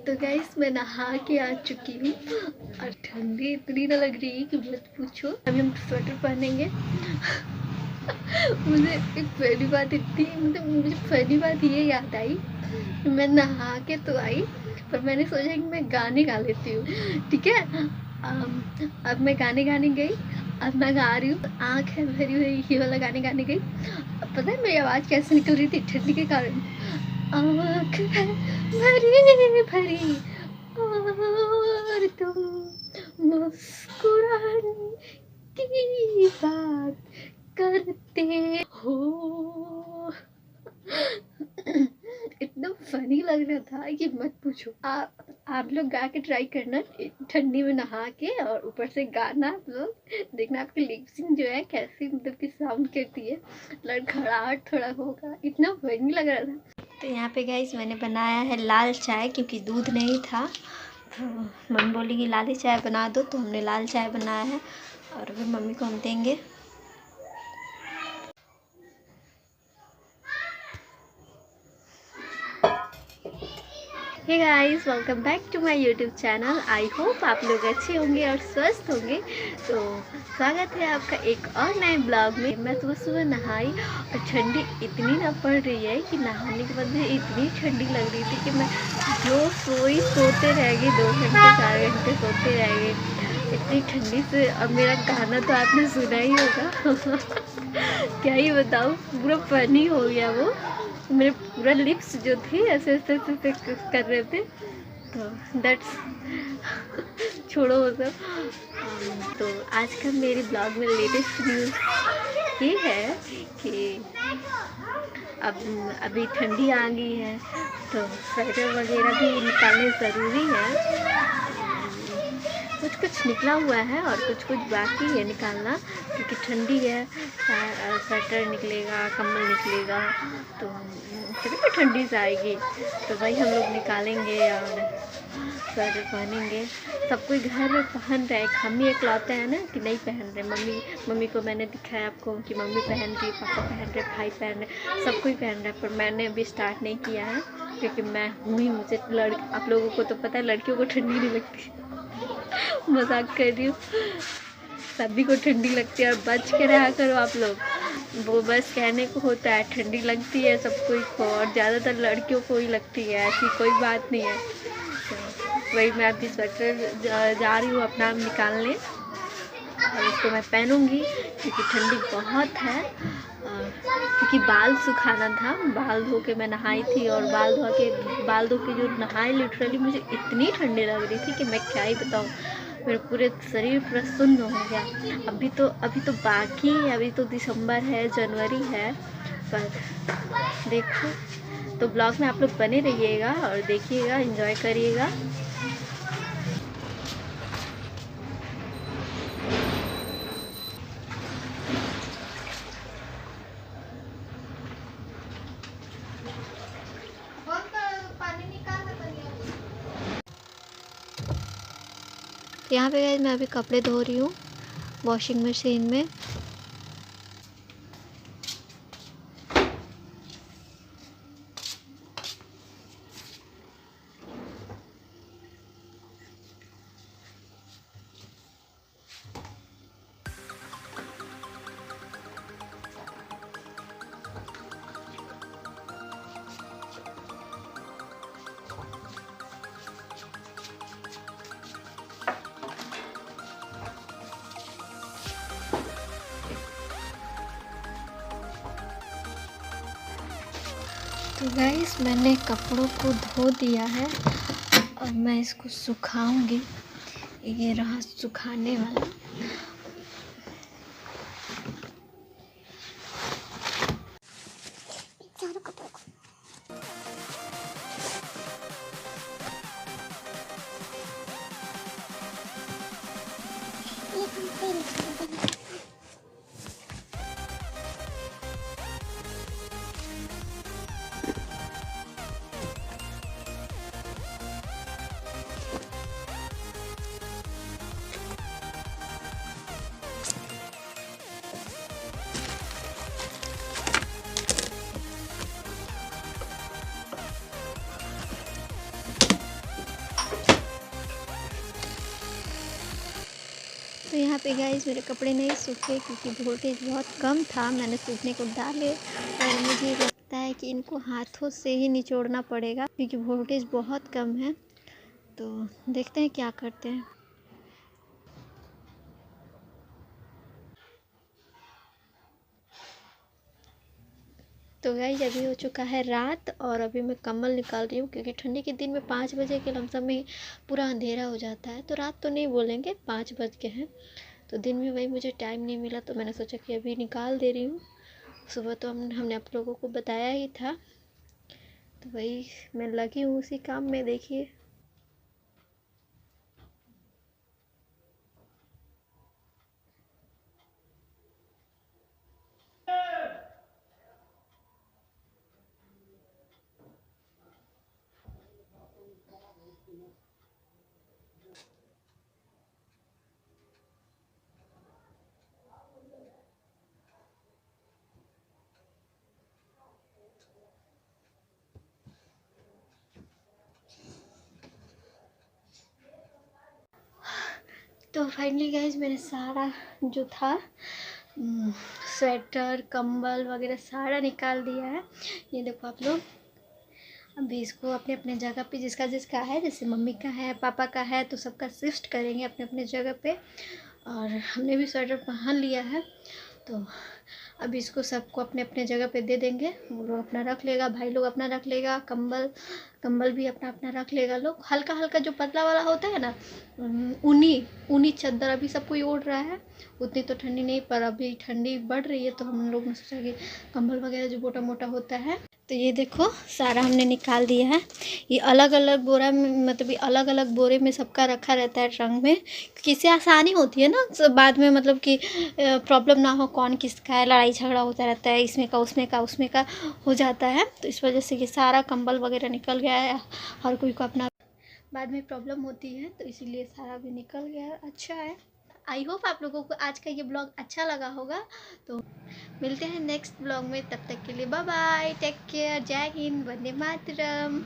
तो गाइस मैं नहा के आ चुकी हूँ और ठंडी इतनी ना लग रही है कि मत पूछो। अभी हम स्वेटर पहनेंगे। मुझे एक पहली बात इतनी मतलब मुझे पहली बात ये याद आई, मैं नहा के तो आई पर मैंने सोचा कि मैं गाने गा लेती हूँ। ठीक है, अब मैं गाने गाने गई। अब मैं गा रही हूँ, आँख है भरी हुई, ये वाला गाने गाने गई। अब पता है मेरी आवाज़ कैसे निकल रही थी ठंडी के कारण। आँख है भरी भरी और तुम मुस्कुराने की बात करते हो। इतना फनी लग रहा था कि मत पूछो। आप लोग गा के ट्राई करना ठंडी में नहा के, और ऊपर से गाना आप लोग देखना आपकी लिपसिंग जो है कैसी मतलब कि साउंड करती है, लड़खड़ाहट थोड़ा होगा। इतना फनी लग रहा था। तो यहाँ पे गाइस मैंने बनाया है लाल चाय, क्योंकि दूध नहीं था तो मम्मी बोली कि लाल चाय बना दो, तो हमने लाल चाय बनाया है और अभी मम्मी को हम देंगे। Hey guys, welcome back to my YouTube channel. I hope आप लोग अच्छे होंगे और स्वस्थ होंगे। तो स्वागत है आपका एक और नए ब्लॉग में। मैं सुबह सुबह नहाई और ठंडी इतनी ना पड़ रही है कि नहाने के बाद मुझे इतनी ठंडी लग रही थी कि मैं जो सोते रह गई, 2 घंटे 4 घंटे सोते रह गए इतनी ठंडी से। अब मेरा गाना तो आपने सुना ही होगा। क्या ही बताऊँ, पूरा फनी हो गया वो। मेरे पूरा लिप्स जो थे ऐसे ऐसे ऐसे कर रहे थे। तो दैट्स छोड़ो वो सब। तो आज का मेरे ब्लॉग में लेटेस्ट न्यूज़ ये है कि अब अभी ठंडी आ गई है तो स्वेटर वगैरह भी निकालने ज़रूरी है। कुछ कुछ निकला हुआ है और कुछ बाकी है निकालना, क्योंकि ठंडी है। स्वेटर निकलेगा, कम्बल निकलेगा, तो तभी तो ठंडी से आएगी। तो भाई हम लोग निकालेंगे और स्वेटर पहनेंगे। सब कोई घर में पहन रहे, हम ही इकलौते हैं ना कि नहीं पहन रहे। मम्मी को मैंने दिखाया आपको कि मम्मी पहन रही, पापा पहन रहे, भाई पहन रहे, सब कोई पहन रहा है। पर मैंने अभी स्टार्ट नहीं किया है क्योंकि मैं हूँ ही, मुझे आप लोगों को तो पता है लड़कियों को ठंडी नहीं लगती। मजाक कर रही हूँ, सभी को ठंडी लगती है और बच के रहा करो आप लोग। वो बस कहने को होता है, ठंडी लगती है सब कोई को और ज़्यादातर लड़कियों को ही लगती है, ऐसी कोई बात नहीं है। तो वही मैं अभी स्वेटर जा रही हूँ अपना निकालने और उसको मैं पहनूंगी क्योंकि ठंडी बहुत है। क्योंकि बाल सुखाना था, बाल धो के मैं नहाई थी और बाल धो के जो नहाए, लिटरली मुझे इतनी ठंडी लग रही थी कि मैं क्या ही बताऊँ। मेरे पूरे शरीर पूरा सुन्न हो गया। अभी तो बाकी है, अभी तो दिसंबर है, जनवरी है। पर देखो, तो ब्लॉग में आप लोग बने रहिएगा और देखिएगा, एंजॉय करिएगा। यहाँ पे मैं अभी कपड़े धो रही हूँ वॉशिंग मशीन में। तो गाइस मैंने कपड़ों को धो दिया है और मैं इसको सुखाऊंगी। ये रहा सुखाने वाला। तो यहाँ पे गाइस मेरे कपड़े नहीं सूखे क्योंकि वोल्टेज बहुत कम था। मैंने सूखने को डाले और मुझे लगता है कि इनको हाथों से ही निचोड़ना पड़ेगा क्योंकि वोल्टेज बहुत कम है। तो देखते हैं क्या करते हैं। तो गाइस अभी हो चुका है रात और अभी मैं कम्बल निकाल रही हूँ क्योंकि ठंडी के दिन में 5 बजे के लमसम में पूरा अंधेरा हो जाता है। तो रात तो नहीं बोलेंगे, 5 बज के हैं। तो दिन में वही मुझे टाइम नहीं मिला तो मैंने सोचा कि अभी निकाल दे रही हूँ। सुबह तो हमने आप लोगों को बताया ही था। तो वही मैं लगी हूँ उसी काम में, देखिए। तो फाइनली गाइज मैंने सारा जो था स्वेटर कंबल वगैरह सारा निकाल दिया है। ये देखो आप लोग। अभी इसको अपने अपने जगह पे जिसका जिसका है, जैसे मम्मी का है, पापा का है, तो सबका शिफ्ट करेंगे अपने अपने जगह पे। और हमने भी स्वेटर पहन लिया है। तो अभी इसको सबको अपने अपने जगह पे दे देंगे। वो लोग अपना रख लेगा, भाई लोग अपना रख लेगा, कंबल कंबल भी अपना अपना रख लेगा। लोग हल्का हल्का जो पतला वाला होता है ना, ऊनी ऊनी चादर अभी सब कोई ओढ़ रहा है। उतनी तो ठंडी नहीं, पर अभी ठंडी बढ़ रही है तो हम लोग ने सोचा कि कंबल वगैरह जो मोटा मोटा होता है। तो ये देखो सारा हमने निकाल दिया है। ये अलग अलग बोरा में, मतलब ये अलग अलग बोरे में सबका रखा रहता है रंग में, क्योंकि इससे आसानी होती है ना। तो बाद में मतलब कि प्रॉब्लम ना हो कौन किसका है, लड़ाई झगड़ा होता रहता है, इसमें का उसमें का हो जाता है। तो इस वजह से ये सारा कंबल वगैरह निकल गया है। हर कोई को अपना बाद में प्रॉब्लम होती है, तो इसीलिए सारा भी निकल गया है। अच्छा है। आई होप आप लोगों को आज का ये ब्लॉग अच्छा लगा होगा। तो मिलते हैं नेक्स्ट ब्लॉग में, तब तक के लिए बाय बाय, टेक केयर, जय हिंद, वंदे मातरम।